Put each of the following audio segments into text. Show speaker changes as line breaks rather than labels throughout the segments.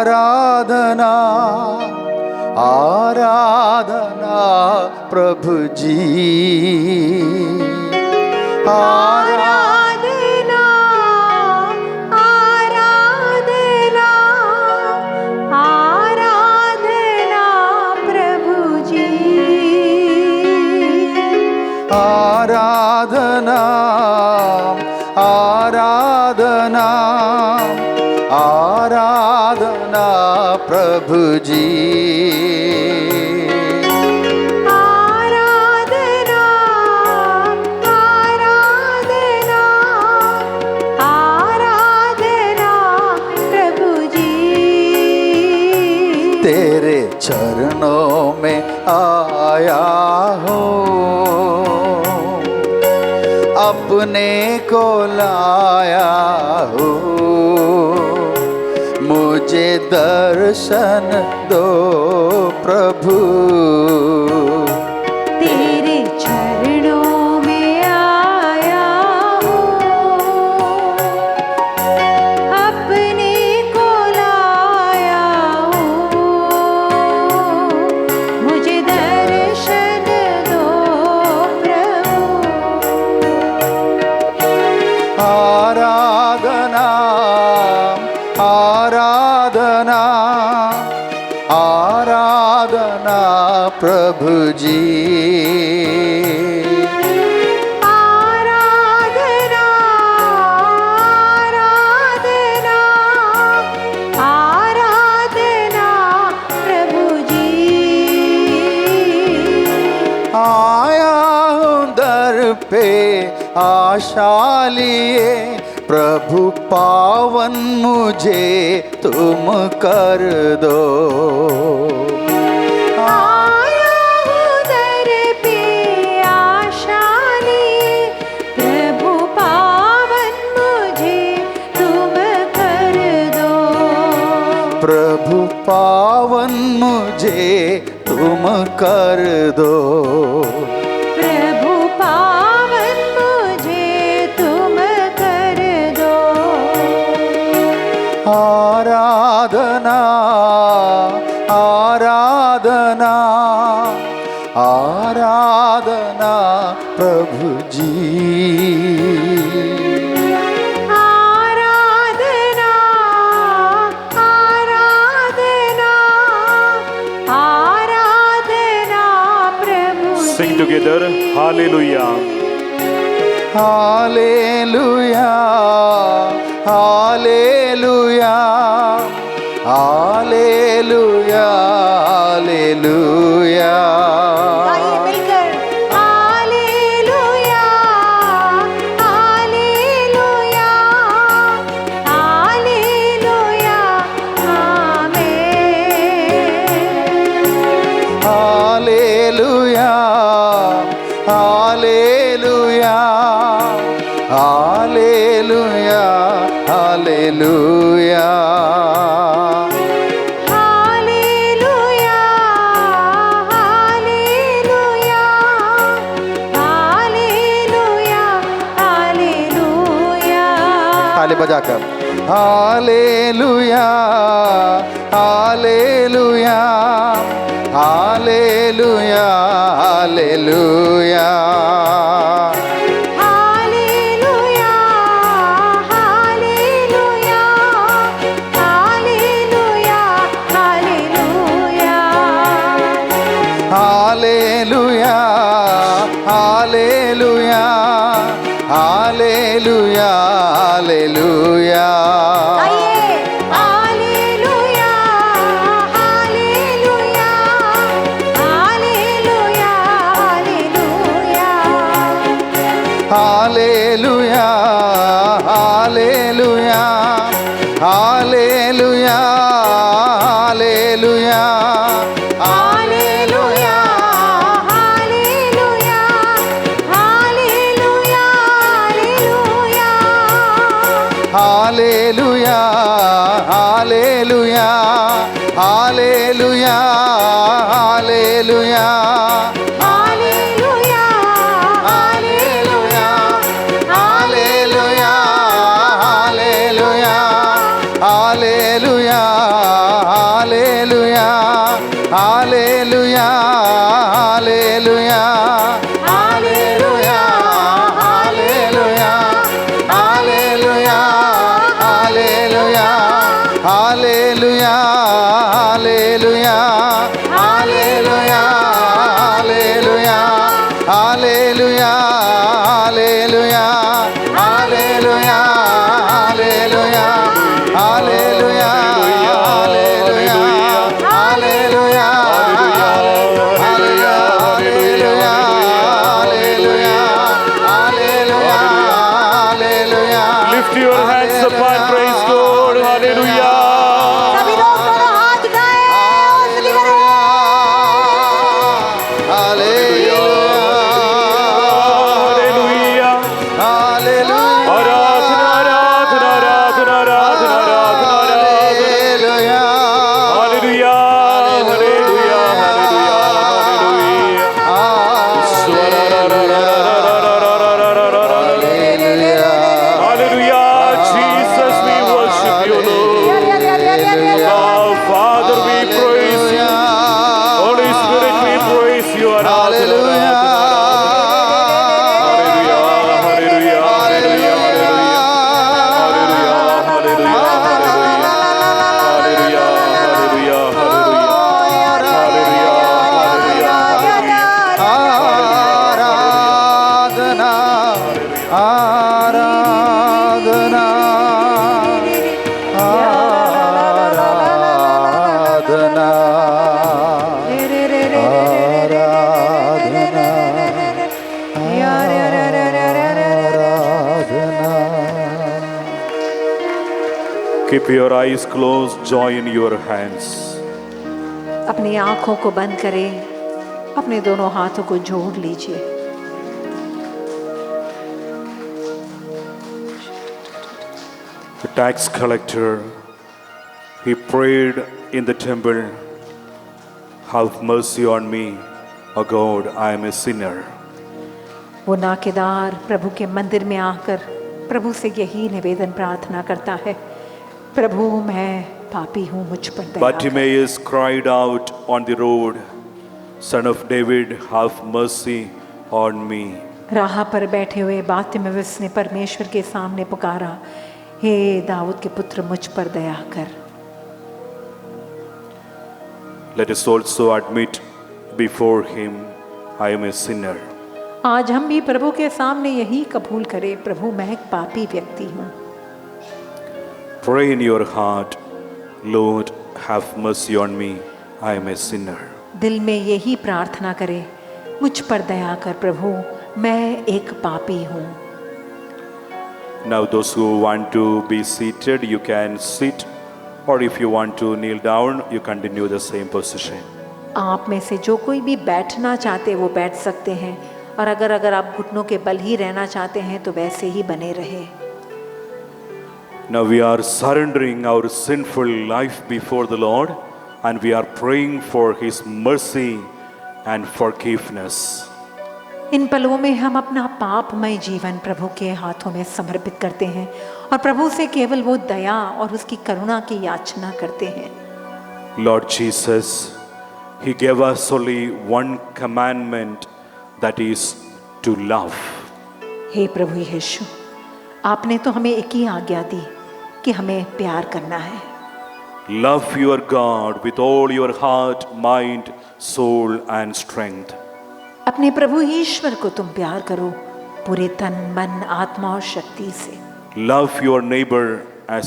आराधना आराधना प्रभु जी,
आराधना आराधना आराधना प्रभु जी,
आराधना आराधना आराधना प्रभु जी,
आराधना आराधना आराधना प्रभु जी।
तेरे चरणों में आया हूँ, अपने को लाया हूँ, मुझे दर्शन दो प्रभु।
तेरे चरणों में आया हूँ, अपने को लाया हूँ, मुझे दर्शन दो प्रभु।
आराधना आराधना आराधना प्रभु जी,
आराधना आराधना आराधना प्रभु जी।
आया हूँ दर पे आशा लिए, प्रभु पावन मुझे तुम कर दो।
आया हूँ दर पे आशा लिए, प्रभु पावन मुझे तुम कर दो।
प्रभु पावन मुझे तुम कर दो।
प्रभु पावन मुझे तुम कर दो।
आराधना आराधना आराधना प्रभु जी,
आराधना आराधना आराधना प्रभु जी।
Sing together, Hallelujah.
Hallelujah hallelujah hallelujah hallelujah.
गाइए मिलकर, हालेलुया हालेलुया हालेलुया आमीन।
Hallelujah hallelujah hallelujah hallelujah.
Hallelujah hallelujah hallelujah hallelujah.
ताली बजाकर hallelujah hallelujah hallelujah hallelujah.
Hallelujah hallelujah hallelujah hallelujah.
Hallelujah hallelujah hallelujah hallelujah.
आइए, hallelujah hallelujah hallelujah hallelujah.
Hallelujah hallelujah hallelujah hallelujah
hallelujah hallelujah hallelujah
hallelujah hallelujah hallelujah hallelujah
hallelujah
hallelujah hallelujah hallelujah
hallelujah
hallelujah
आराधना आराधना आराधना आराधना आराधना
hallelujah
hallelujah hallelujah hallelujah hallelujah Jesus we worship you Lord Oh Father we praise you Holy Spirit we praise you
Hallelujah. आराधना आराधना आराधना
Keep your eyes closed, join your hands.
अपनी आंखों को बंद करें, अपने दोनों हाथों को जोड़ लीजिए।
The tax collector, he prayed in the temple, have mercy on me, O God, I am a sinner.
वो नाकेदार प्रभु के मंदिर में आकर प्रभु से यही निवेदन प्रार्थना करता है, प्रभु मैं पापी हूँ, मुझ पर दया कर।
Bartimaeus cried out on the road, Son of David, have mercy on me.
राह पर बैठे हुए बातिमेउस ने परमेश्वर के सामने पुकारा, हे दाऊद के पुत्र मुझ पर दया कर।
Let us also admit before him, I am a sinner.
आज हम भी प्रभु के सामने यही कबूल करें, प्रभु मैं एक पापी व्यक्ति हूँ।
Pray in your heart, Lord, have mercy on me, I am a sinner.
दिल में यही प्रार्थना करें, मुझ पर दया कर प्रभु, मैं एक पापी हूँ।
Now those who want to be seated, you can sit, or if you want to kneel down, you continue the same position.
आप में से जो कोई भी बैठना चाहते वो बैठ सकते हैं, और अगर आप घुटनों के बल ही रहना चाहते हैं तो वैसे ही बने रहे।
Now we are surrendering our sinful life before the Lord, and we are praying for His mercy and forgiveness.
इन पलों में हम अपना पापमय जीवन प्रभु के हाथों में समर्पित करते हैं और प्रभु से केवल वो दया और उसकी करुणा की याचना करते हैं।
Lord Jesus, He gave us only one commandment, that is to love.
हे प्रभु यीशु, आपने तो हमें एक ही आज्ञा दी कि हमें प्यार करना है।
Love your God with all your heart, mind, soul and strength.
अपने प्रभु ईश्वर को तुम प्यार करो पूरे तन, मन, आत्मा और शक्ति से।
Love your neighbor as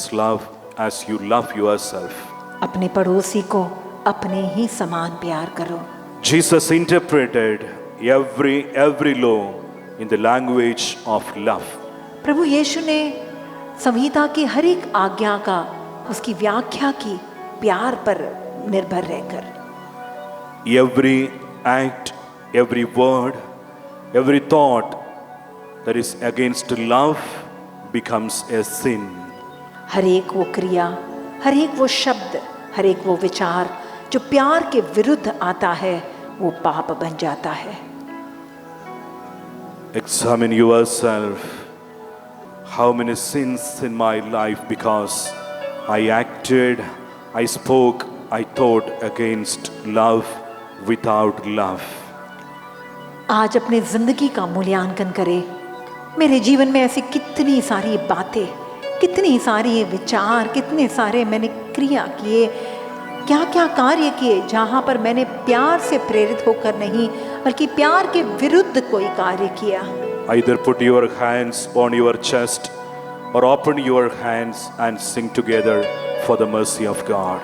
you love yourself.
अपने पड़ोसी को अपने ही समान प्यार करो।
Jesus interpreted every law in the language of love.
प्रभु यीशु ने संहिता की हर एक आज्ञा का उसकी व्याख्या की प्यार पर निर्भर रहकर।
Every act, every word, every thought that is against love becomes a sin.
हर एक वो क्रिया, हर एक वो शब्द, हर एक वो विचार जो प्यार के विरुद्ध आता है वो पाप बन जाता है।
Examine yourself. How many sins in my life because I acted, I spoke, I thought against love, without love.
आज अपने जिंदगी का मूल्यांकन करें। मेरे जीवन में ऐसी कितनी सारी बातें, कितनी सारी विचार, कितने सारे मैंने क्रिया किए, क्या क्या कार्य किए जहाँ पर मैंने प्यार से प्रेरित होकर नहीं बल्कि प्यार के विरुद्ध कोई कार्य किया।
Either put your hands on your chest or open your hands and sing together for the mercy of God.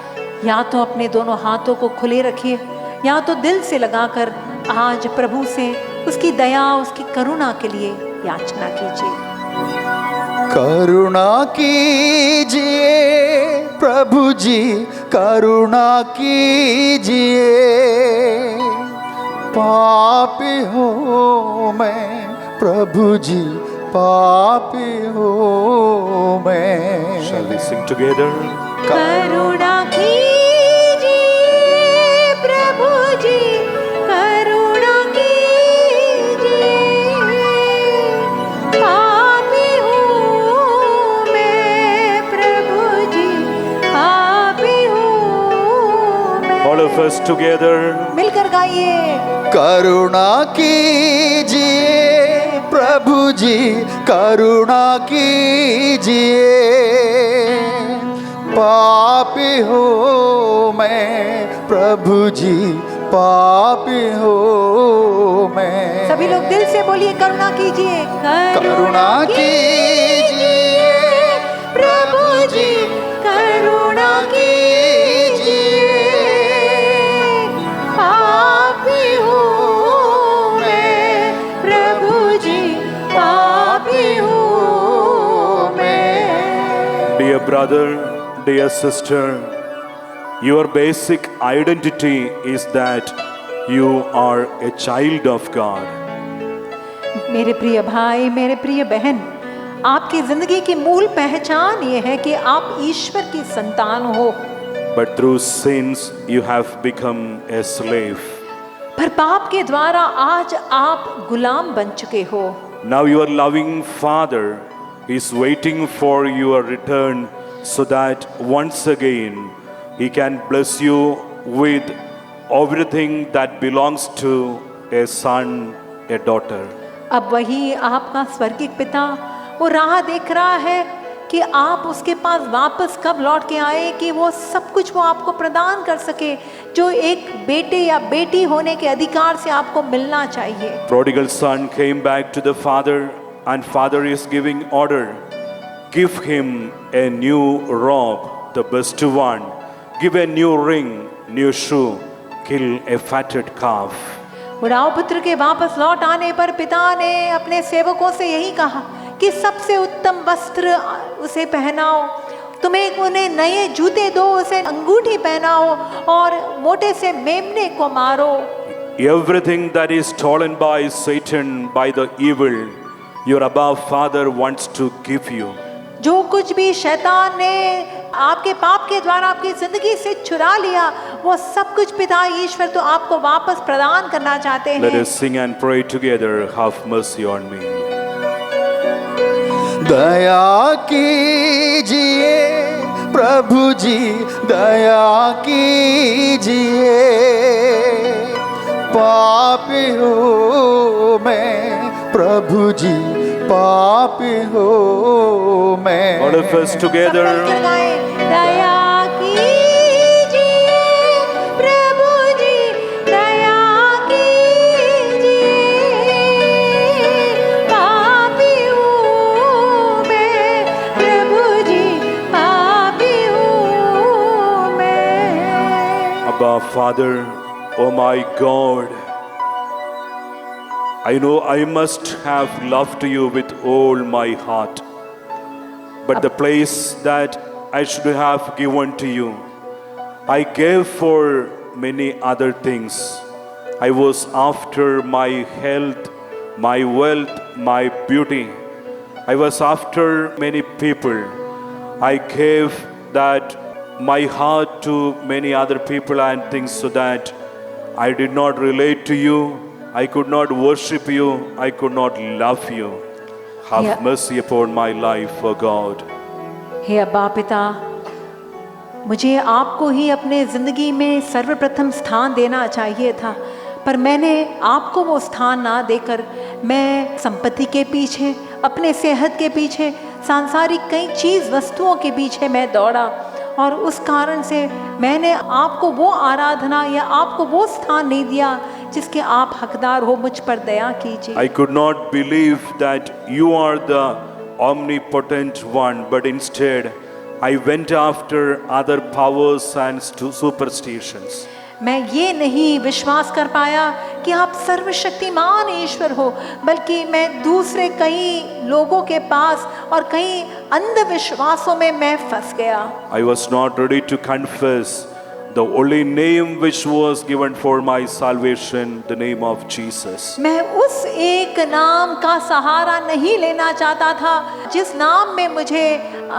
या तो अपने दोनों हाथों को खुले रखिए या तो दिल से लगाकर आज प्रभु से उसकी दया, उसकी करुणा के लिए याचना कीजिए।
करुणा कीजिए प्रभु जी, करुणा कीजिए, पापी हूँ मैं, प्रभु जी पापी हूँ मैं।
Shall we sing together?
करुणा कीजिए प्रभु जी, करुणा कीजिए, पापी हूँ मैं प्रभु जी, पापी हूँ मैं।
All of us together.
मिलकर गाइए।
करुणा कीजिए प्रभु जी, करुणा कीजिए, पापी हूँ मैं, प्रभु जी पापी हूँ मैं।
सभी लोग दिल से बोलिए, करुणा कीजिए,
करुणा कीजिए प्रभु जी, करुणा कीजिए,
पापी हूँ मैं प्रभु जी, पापी हूँ मैं।
Dear brother, dear sister, your basic identity is that you are a child of God.
मेरे प्रिय भाई, मेरे प्रिय बहन, आपकी जिंदगी की मूल पहचान ये है कि आप ईश्वर की संतान हो।
But through sins you have become a slave.
पर पाप के द्वारा आज आप गुलाम बन चुके हो।
Now your loving Father is waiting for your return so that once again He can bless you with everything that belongs to a son, a daughter.
अब वही आपका स्वर्गिक पिता वो राह देख रहा है कि आप उसके पास वापस कब लौट के आए कि वो सब कुछ वो आपको प्रदान कर सके जो एक बेटे या बेटी होने के अधिकार से आपको मिलना चाहिए।
Prodigal son came back to the father and father is giving order. Give him a new robe, the best one. Give a new ring, new shoe. Kill a fatted calf.
बुढ़ाऊ पुत्र के वापस लौट आने पर पिता ने अपने सेवकों से यही कहा कि सबसे उत्तम वस्त्र उसे पहनाओ, तुम्हें उन्हें नए जूते दो, उसे अंगूठी पहनाओ और मोटे से मेमने को मारो।
Everything that is stolen by Satan, by the evil, your above Father wants to give you.
जो कुछ भी शैतान ने आपके पाप के द्वारा आपकी जिंदगी से चुरा लिया, वो सब कुछ पिता ईश्वर तो आपको वापस प्रदान करना चाहते
Let
हैं।
us sing and pray together. Have mercy on me.
दया कीजिए प्रभु जी, दया कीजिए, पापी हूँ मैं, प्रभु जी पापी हूँ मैं।
All of us together.
सब मिलकर गाएं, दया कीजिए प्रभु जी, दया कीजिए, पापी हूँ मैं, प्रभु जी पापी हूँ मैं।
Abba Father, oh my God, I know I must have loved you with all my heart, but the place that I should have given to you, I gave for many other things. I was after my health, my wealth, my beauty. I was after many people. I gave that my heart to many other people and things so that I did not relate to you. I could not worship you. I could not love you. Have
Yeah.
mercy upon my life, O God.
हे अब्बा पिता, मुझे आपको ही अपने ज़िंदगी में सर्वप्रथम स्थान देना चाहिए था, पर मैंने आपको वो स्थान ना देकर मैं संपत्ति के पीछे, अपने सेहत के पीछे, सांसारिक कई चीज़ वस्तुओं के पीछे मैं दौड़ा और उस कारण से मैंने आपको वो आराधना या आपको वो स्थान नहीं दिया जिसके आप हकदार हो। मुझ पर दया कीजिए।
I could not believe that you are the omnipotent one, but instead I went after other powers and superstitions.
मैं ये नहीं विश्वास कर पाया कि आप सर्वशक्तिमान ईश्वर हो, बल्कि मैं दूसरे कई लोगों के पास और कई अंधविश्वासों में मैं फंस गया।
I was not ready to confess the only name which was given for my salvation, the name of Jesus.
मैं उस एक नाम का सहारा नहीं लेना चाहता था जिस नाम में मुझे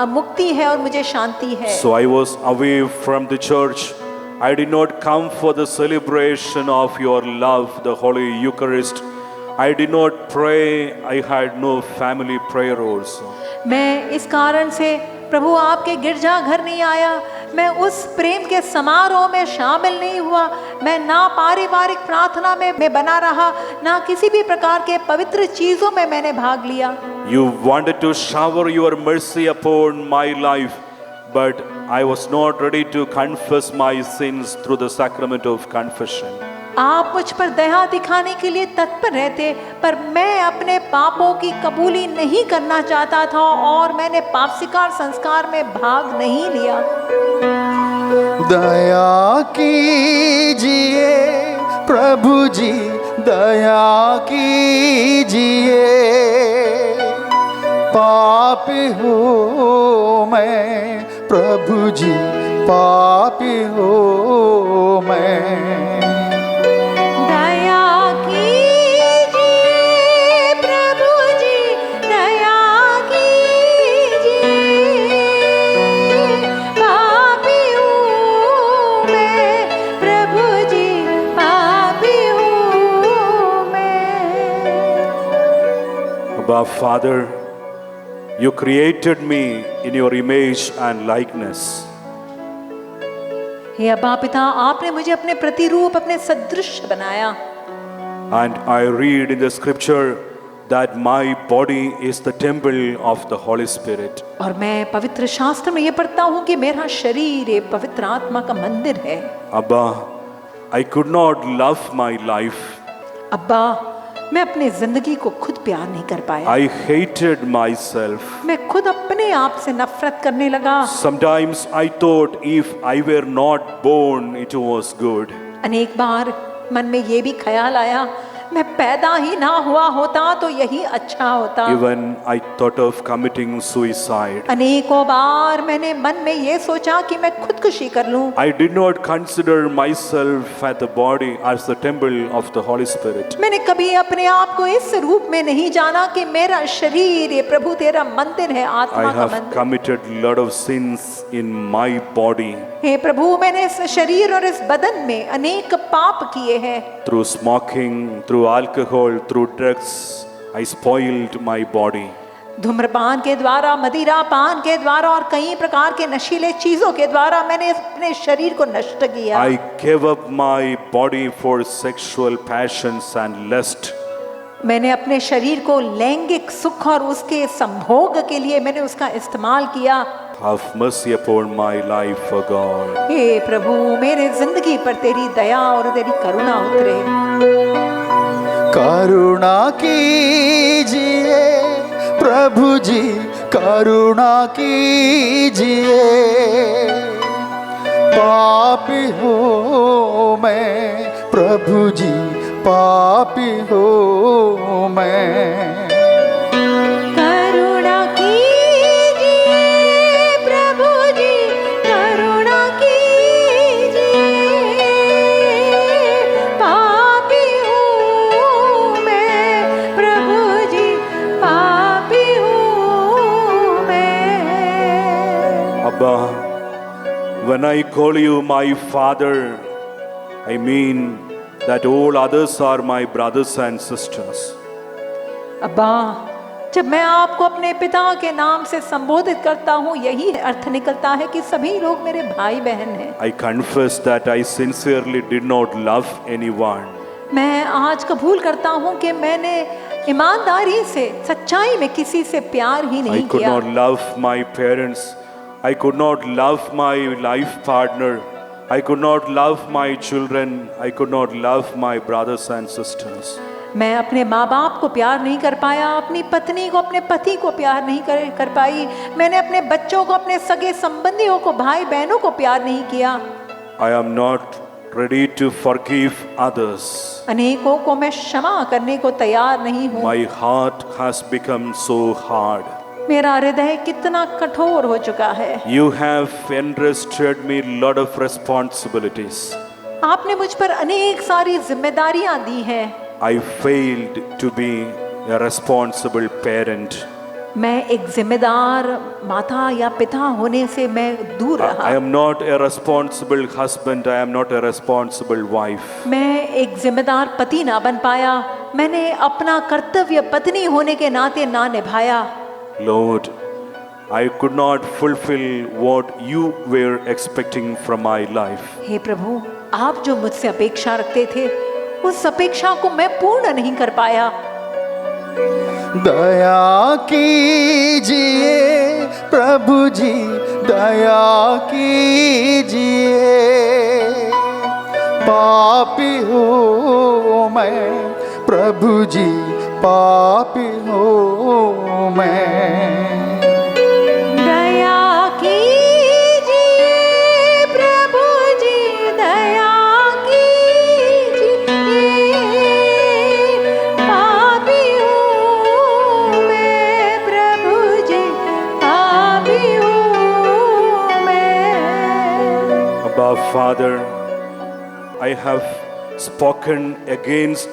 मुक्ति है और मुझे शांति है।
So I was away from the church. I did not come for the celebration of your love, the Holy Eucharist. I did not pray. I had no family prayer also.
मैं इस कारण से प्रभु आपके गिरजा घर नहीं आया, मैं उस प्रेम के समारोह में शामिल नहीं हुआ, मैं ना पारिवारिक प्रार्थना में मैं बना रहा, ना किसी भी प्रकार के पवित्र चीजों में मैंने भाग लिया।
You wanted to shower your mercy upon my life, but I was not ready to confess my sins through the sacrament of confession.
आप मुझ पर दया दिखाने के लिए तत्पर रहते, पर मैं अपने पापों की कबूली नहीं करना चाहता था और मैंने पाप स्वीकार संस्कार में भाग नहीं लिया।
दया कीजिए प्रभु जी, दया कीजिए, पापी हूँ मैं प्रभु जी, पापी हूँ मैं।
Abba, Father, you created me in your image and likeness.
हे अब्बा पिता, आपने मुझे अपने प्रतिरूप, अपने सदृश बनाया।
And I read in the scripture that my body is the temple of the Holy Spirit.
और मैं पवित्र शास्त्र में ये पढ़ता हूँ कि मेरा शरीर ये पवित्र आत्मा का मंदिर है।
Abba, I could not love my life.
अब्बा, मैं अपने जिंदगी को खुद प्यार नहीं कर पाया।
I hated myself.
मैं खुद अपने आप से नफरत करने लगा।
Sometimes I thought if I were not born, it was good.
अनेक बार मन में ये भी ख्याल आया, मैं पैदा ही ना हुआ होता तो यही अच्छा होता।
Even I thought of committing suicide.
अनेकों बार मैंने मन में ये सोचा कि मैं खुदकुशी कर लूं।
I did not consider myself as the body as the temple of the Holy Spirit.
मैंने कभी अपने आप को इस रूप में नहीं जाना कि मेरा शरीर ये प्रभु तेरा मंदिर है, आत्मा
I
का
have
मंदिर।
committed lot of sins in my body.
हे प्रभु, मैंने इस शरीर और इस बदन में अनेक पाप किए हैं।
Through smoking, through alcohol, through drugs, I spoiled my body.
धूम्रपान के द्वारा, मदिरा पान के द्वारा और कई प्रकार के नशीले चीजों के द्वारा मैंने अपने शरीर को नष्ट किया।
I gave up my body for sexual passions and lust.
मैंने अपने शरीर को लैंगिक सुख और उसके संभोग के लिए मैंने उसका इस्तेमाल किया।
Have mercy upon my life, O God.
हे प्रभु, मेरे जिंदगी पर तेरी दया और तेरी करुणा उतरे।
करुणा कीजिए प्रभु जी, करुणा कीजिए, पापी हूँ मैं प्रभु जी, पापी हूँ मैं।
करुणा कीजिए प्रभु जी, करुणा कीजिए, पापी हूँ मैं प्रभु जी, पापी हूँ मैं।
Abba, when I call you my Father, I mean that all others are my brothers and sisters.
अब्बा, जब मैं आपको अपने पिता के नाम से संबोधित करता हूँ, यही अर्थ निकलता है कि सभी लोग मेरे भाई बहन हैं।
I confess that I sincerely did not love anyone.
मैं आज कबूल करता हूँ कि मैंने ईमानदारी से, सच्चाई में किसी से प्यार ही
I
नहीं
could
किया।
not love my parents. I could not love my life partner. I could not love my children. I could not love my brothers and sisters.
मैं अपने माँ बाप को प्यार नहीं कर पाया, अपनी पत्नी को, अपने पति को प्यार नहीं कर पाई, मैंने अपने बच्चों को, अपने सगे संबंधियों को, भाई बहनों को प्यार नहीं किया।
I am not ready to forgive others.
अनेकों को मैं क्षमा करने को तैयार नहीं हूँ।
My heart has become so hard.
मेरा हृदय कितना कठोर हो चुका है।
You have entrusted me lot of responsibilities.
आपने मुझ पर अनेक सारी जिम्मेदारियां दी हैं।
I failed to be a responsible parent.
मैं एक जिम्मेदार माता या पिता होने से मैं दूर रहा।
I am not a responsible husband. I am not a responsible wife.
मैं एक जिम्मेदार पति ना बन पाया। मैंने अपना कर्तव्य पत्नी होने के नाते ना निभाया।
Lord, I could not fulfill what you were expecting from my life.
हे प्रभु, आप जो मुझसे अपेक्षा रखते थे उस अपेक्षा को मैं पूर्ण नहीं कर पाया।
दया कीजिए प्रभु जी, दया कीजिए। पापी हूँ मैं प्रभु जी, पापी हूँ मैं।
दया कीजिए प्रभु जी, दया कीजिए। पापी हूँ मैं प्रभु जी, पापी हूँ मैं।
Abba Father, I have spoken against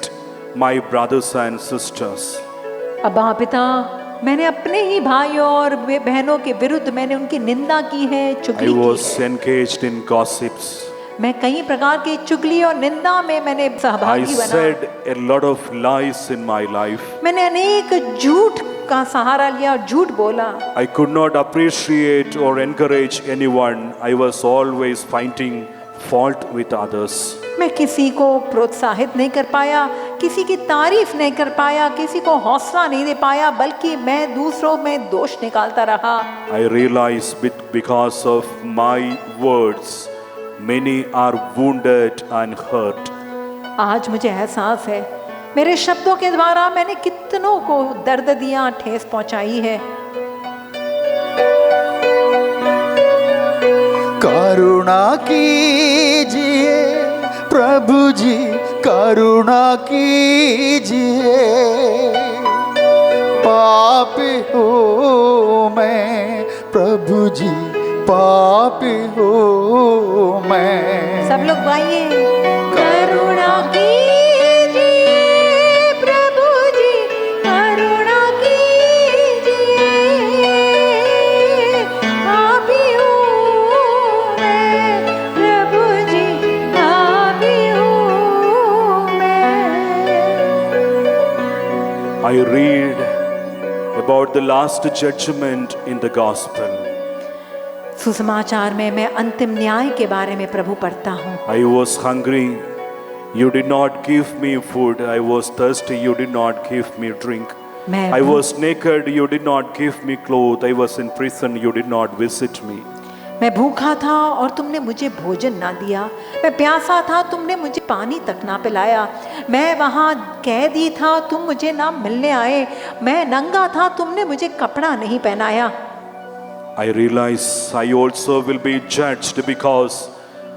my brothers and sisters.
अब्बा पिता, मैंने अपने ही भाइयों और बहनों के विरुद्ध मैंने उनकी निंदा की है,
I
चुगली की
was
है।
engaged in gossips.
मैं कई प्रकार की चुगली और निंदा में मैंने
I
सहभागी बना।
said a lot of lies in my life.
मैंने अनेक झूठ का सहारा लिया और झूठ बोला।
I could not appreciate or encourage anyone. I was always finding fault with others.
मैं किसी को प्रोत्साहित नहीं कर पाया, किसी की तारीफ नहीं कर पाया, किसी को हौसला नहीं दे पाया, बल्कि मैं दूसरों में दोष निकालता रहा।
I realize because of my words, many are wounded and hurt.
आज मुझे एहसास है, मेरे शब्दों के द्वारा मैंने कितनों को दर्द दिया, ठेस पहुंचाई है।
करुणा कीजिए प्रभु जी, करुणा कीजिए। पापी हूँ मैं प्रभु जी, पापी हूँ मैं।
सब लोग गाइए। करुणा कीजिए प्रभु जी, करुणा कीजिए। पापी हूँ मैं प्रभु जी, पापी हूँ मैं।
I read about the last judgment in the gospel.
सुसमाचार में मैं अंतिम न्याय के बारे में प्रभु पढ़ता हूँ।
I was hungry, you did not give me food. I was thirsty, you did not give me drink. I was naked, you did not give me clothes. I was in prison, you did not visit me.
मैं भूखा था और तुमने मुझे भोजन ना दिया। मैं प्यासा था, तुमने मुझे पानी तक ना पिलाया। मैं वहाँ कैदी था, तुम मुझे ना मिलने आए। मैं नंगा था, तुमने मुझे कपड़ा नहीं पहनाया।
I realize I also will be judged because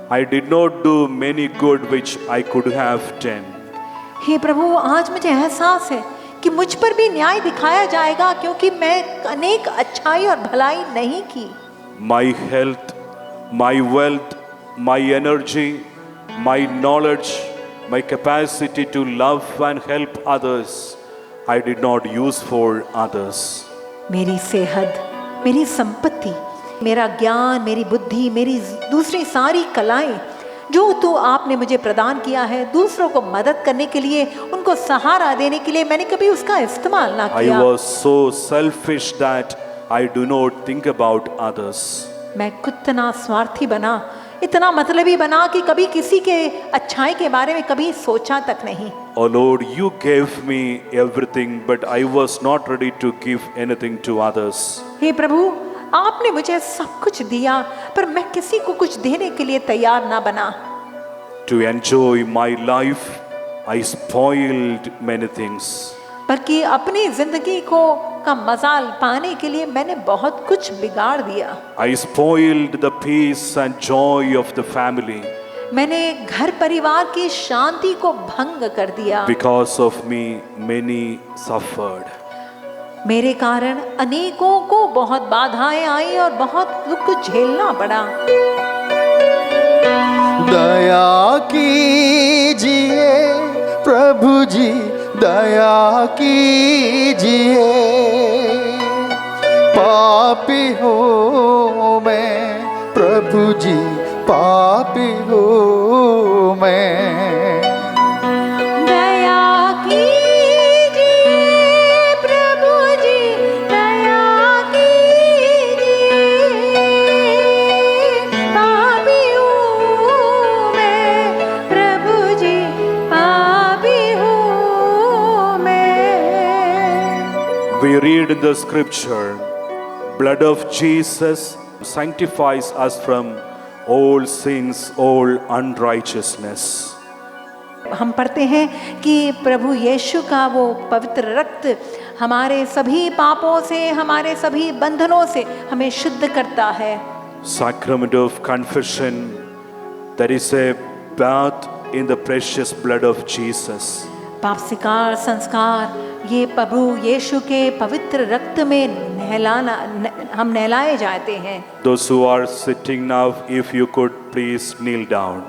I did not do many good which I could have done.
हे प्रभु, आज मुझे एहसास है कि मुझ पर भी न्याय दिखाया जाएगा, क्योंकि मैं अनेक अच्छाई और भलाई नहीं की।
My health, my wealth, my energy, my knowledge, my capacity to love and help others, I did not use for others.
मेरी सेहत, मेरी संपत्ति, मेरा ज्ञान, मेरी बुद्धि, मेरी दूसरी सारी कलाएं जो तो आपने मुझे प्रदान किया है, दूसरों को मदद करने के लिए, उनको सहारा देने के लिए, मैंने कभी उसका इस्तेमाल ना
I
किया।
was so selfish that I do not think about others.
मैं कितना स्वार्थी बना, इतना मतलबी बना कि कभी किसी के अच्छाई के बारे में कभी सोचा तक नहीं।
Oh Lord, you gave me everything, but I was not ready to give anything to others.
हे प्रभु, आपने मुझे सब कुछ दिया, पर मैं किसी को कुछ देने के लिए तैयार ना बना।
To enjoy my life, I spoiled many things.
बल्कि अपनी जिंदगी को का मजा पाने के लिए मैंने बहुत कुछ बिगाड़ दिया।
I spoiled the peace and joy of the family.
मैंने घर परिवार की शांति को भंग कर दिया।
Because of me, many suffered.
मेरे कारण अनेकों को बहुत बाधाएं आई और बहुत दुख झेलना पड़ा।
दया कीजिए प्रभु जी, दया कीजिए, पापी हूँ मैं प्रभु जी, पापी हूँ मैं।
दया कीजिए प्रभु जी, दया कीजिए, पापी हूँ मैं प्रभु जी, पापी हूँ मैं।
We read in the scripture, blood of Jesus sanctifies us from all sins, all unrighteousness.
हम पढ़ते हैं कि प्रभु यीशु का वो पवित्र रक्त हमारे सभी पापों से, हमारे सभी बंधनों से हमें शुद्ध करता है।
Sacrament of confession, there is a bath in the precious blood of Jesus.
पाप स्वीकार संस्कार ये प्रभु यीशु के पवित्र रक्त में हम नहलाए जाते हैं।
Those who are sitting now, if you could please kneel down.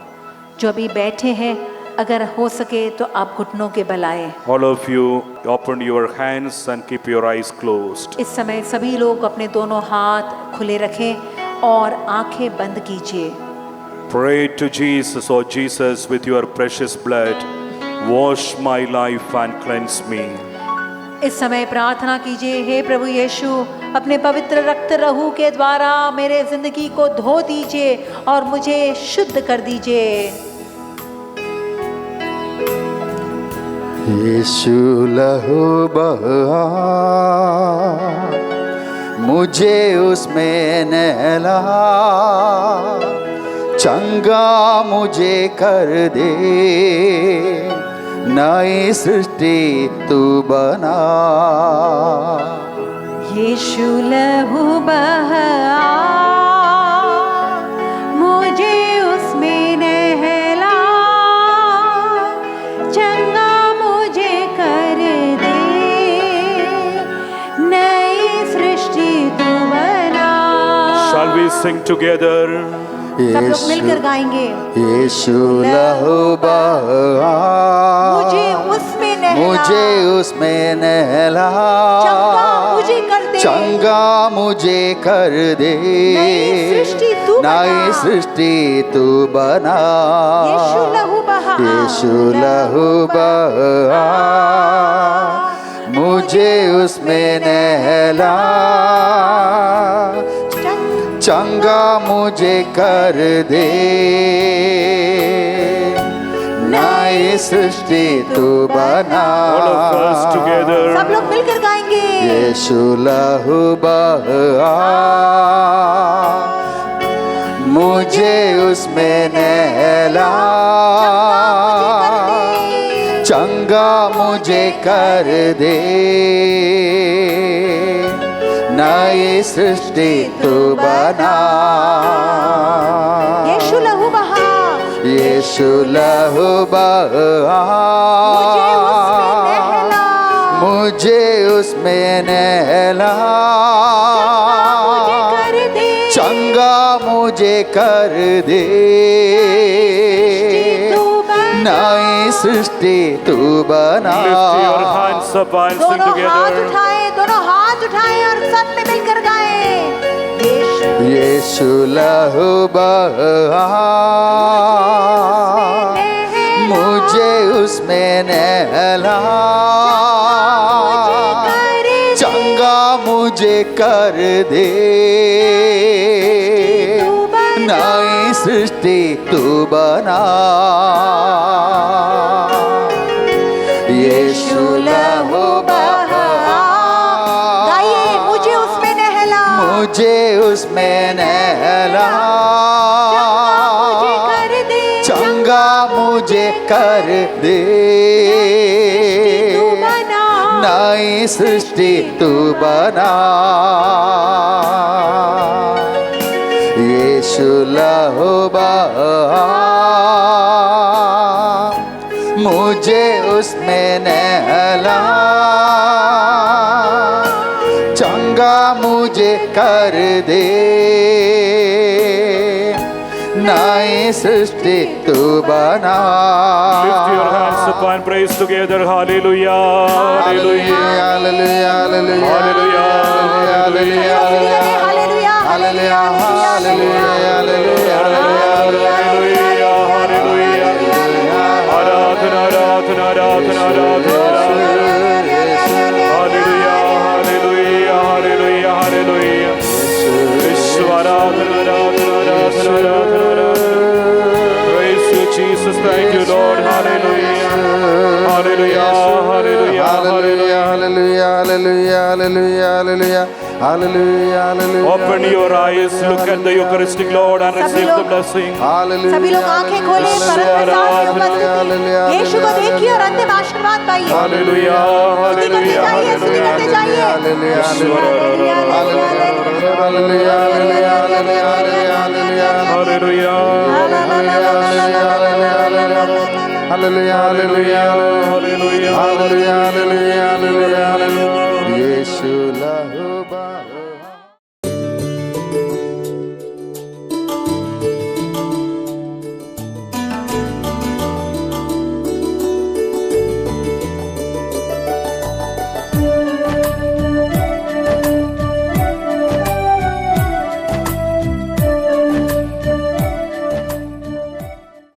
जो अभी बैठे हैं, अगर हो सके तो आप घुटनों के बल आए।
All of you open your hands and keep your eyes closed.
इस समय सभी लोग अपने दोनों हाथ खुले रखें और आंखें बंद कीजिए।
Pray to Jesus, oh Jesus, with your precious blood, wash my life and cleanse me.
इस समय प्रार्थना कीजिए, हे प्रभु यीशु, अपने पवित्र रक्त लहू के द्वारा मेरे जिंदगी को धो दीजिए और मुझे शुद्ध कर दीजिए।
यीशु लहू बहा, मुझे उसमें नहला, चंगा मुझे कर दे, नई सृष्टि तू बना।
यीशु लहू बहा, मुझे उसमें नहला, चंगा मुझे कर दे, नई सृष्टि तू बना।
Shall we sing together?
सब लोग मिलकर गाएंगे।
यीशु लहू बहा,
मुझे उसमें नहला,
मुझे उसमें नहला,
चंगा मुझे कर दे,
चंगा मुझे कर दे,
नई सृष्टि तू बना।
नई सृष्टि तू बना।
यीशु लहू बहा,
यीशु लहू बहा, मुझे उसमें नहला, चंगा मुझे कर दे, नई सृष्टि तू बना।
All of us together.
सब लोग मिलकर गाएंगे।
यीशु लहू बहा, मुझे उसमें नहला, चंगा मुझे कर दे, नई सृष्टि तू बना।
यीशु लहू बहा,
यीशु लहू बहा, मुझे उसमें नहला, चंगा मुझे कर दे, नई सृष्टि तू बना।
Lift your hands up and sing
दोनों हाथ
together.
उठाएं, दोनों हाथ उठाएं और सब में मिलकर गाएं।
यीशु लहू बहा, मुझे उसमें नहला, चंगा मुझे कर दे, नई सृष्टि तू बना। यीशु लहू बहा,
गाइए, मुझे उसमें नहला,
मुझे उसमें नहला, चंगा मुझे कर दे, नई सृष्टि तू बना। यीशु लहू बहा, मुझे उसमें नहला, कर दे, नई सृष्टि तू बना।
Lift your hands up and praise together. Hallelujah. Hallelujah.
Hallelujah, hallelujah,
Hallelujah.
hallelujah,
hallelujah
hallelujah, hallelujah,
Hallelujah. Hallelujah. Aradhana, aradhana, aradhana, aradhana. Hallelujah. Hallelujah. Hallelujah. Hallelujah. Vishwa aradhana, aradhana, aradhana, aradhana. Praise you, Jesus. Thank you, Lord. Hallelujah. Hallelujah. Hallelujah. Hallelujah.
hallelujah, hallelujah, hallelujah, hallelujah, hallelujah, hallelujah.
Open your eyes, look at the Eucharistic Lord and receive the blessing.
Hallelujah,
सभी लोग आंखें खोले, परम पिता की उपस्थिति यीशु को देखिए और अंतिम आशीर्वाद पाइए।
Hallelujah.
स्तुति करते
Hallelujah.
जाइए, स्तुति करते जाइए।
hallelujah, hallelujah,
Hallelujah.
hallelujah, hallelujah,
Hallelujah.
hallelujah, hallelujah, hallelujah.